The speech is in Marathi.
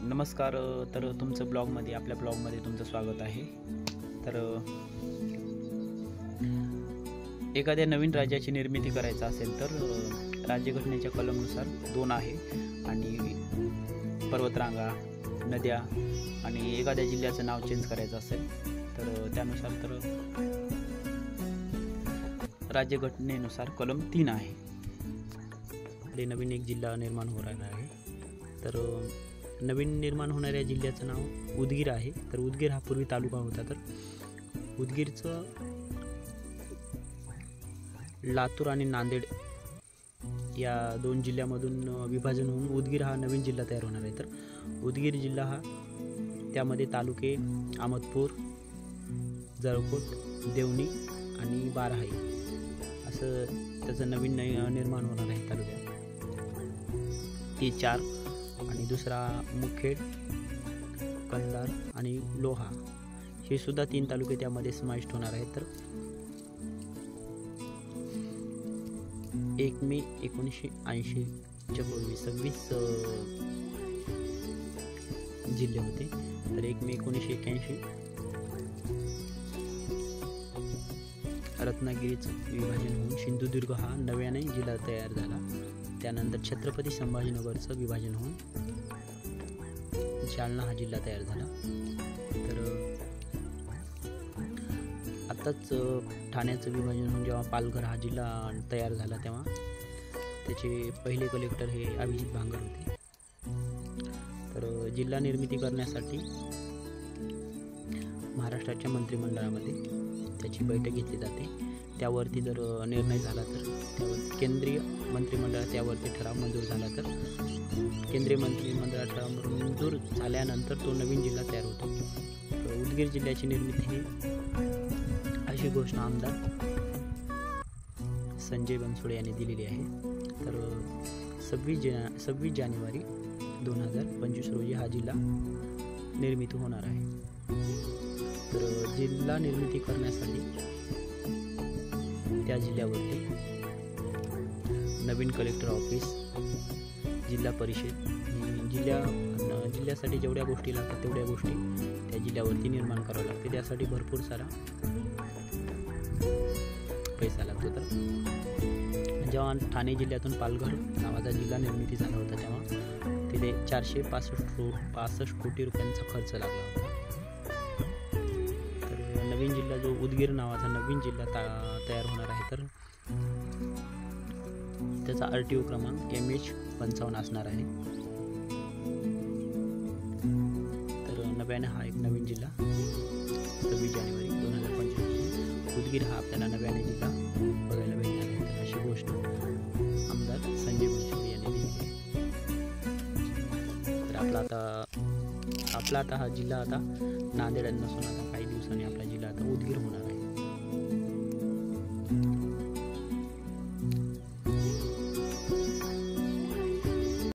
नमस्कार. तर तुमचं ब्लॉगमध्ये आपल्या ब्लॉगमध्ये तुमचं स्वागत आहे. तर एखाद्या नवीन राज्याची निर्मिती करायचं असेल तर राज्यघटनेच्या कलमानुसार 2 आहे आणि पर्वतरांगा, नद्या आणि एखाद्या जिल्ह्याचं नाव चेंज करायचं असेल तर त्यानुसार तर राज्यघटनेनुसार कलम 3 आहे. नवीन एक जिल्हा निर्माण होणार आहे. तर नवीन निर्माण होणाऱ्या जिल्ह्याचं नाव उदगीर आहे. तर उदगीर हा पूर्वी तालुका होता. तर उदगीरचं लातूर आणि नांदेड या 2 जिल्ह्यामधून विभाजन होऊन उदगीर हा नवीन जिल्हा तयार होणार आहे. तर उदगीर जिल्हा हा त्यामध्ये तालुके अहमदपूर, जळकोट, देवणी आणि बाराही असं त्याचं नवीन निर्माण होणार आहे तालुक्यात. ते 4 आणि दुसरा मुखेड, कंधार आणि लोहा हे सुद्धा 3 तालुके त्यामध्ये समाविष्ट होणार आहेत. तर 1 मे 1980च्या पूर्वी 26 जिल्हे होते. तर 1 मे 1981 रत्नागिरीचं विभाजन होऊन सिंधुदुर्ग हा नव्याने जिल्हा तयार झाला. त्यानंतर छत्रपती संभाजीनगरचं विभाजन होऊन जालना हा जिल्हा तयार झाला. तर आत्ताच ठाण्याचं विभाजन होऊन जेव्हा पालघर हा जिल्हा तयार झाला तेव्हा त्याचे पहिले कलेक्टर हे अभिजित भांगर होते. तर जिल्हा निर्मिती करण्यासाठी महाराष्ट्राच्या मंत्रिमंडळामध्ये त्याची बैठक घेतली जाते. त्यावरती जर निर्णय झाला तर त्यावर केंद्रीय मंत्रिमंडळात त्यावरती ठराव मंजूर झाला तर केंद्रीय मंत्रिमंडळात ठराव मंजूर झाल्यानंतर तो नवीन जिल्हा तयार होतो. तर उदगीर जिल्ह्याची निर्मिती ही अशी घोषणा आमदार संजय बनसोडे यांनी दिलेली आहे. तर 26 जानेवारी 2025 रोजी हा जिल्हा निर्मिती होणार आहे. तर जिल्हा निर्मिती करण्यासाठी त्या जिल्ह्यावरती नवीन कलेक्टर ऑफिस, जिल्हा परिषद, जिल्ह्यासाठी जेवढ्या गोष्टी लागतात तेवढ्या गोष्टी त्या जिल्ह्यावरती निर्माण करावं लागते. त्यासाठी भरपूर सारा पैसा लागतो. तर जेव्हा ठाणे जिल्ह्यातून पालघर नावाचा जिल्हा निर्मिती झाला होता तेव्हा तिथे 465 कोटी रुपयांचा खर्च लागला होता. तर नवीन जिल्हा जो उदगीर नावाचा नवीन जिल्हा तयार होणार आहे तर त्याचा RTO क्रमांक MH55 असणार आहे. तर नव्याने हा एक नवीन जिल्हा 26 जानेवारी 2025 उदगीर हा आपल्याला नव्याने जिल्हा बघायला भेटणार आहे. तर अशी गोष्ट आमदार संजय बनसोडे यांनी दिली आहे. तर आपला आता हा जिल्हा आता नांदेड नसून आता काही दिवसांनी आपला जिल्हा आता उदगीर होणार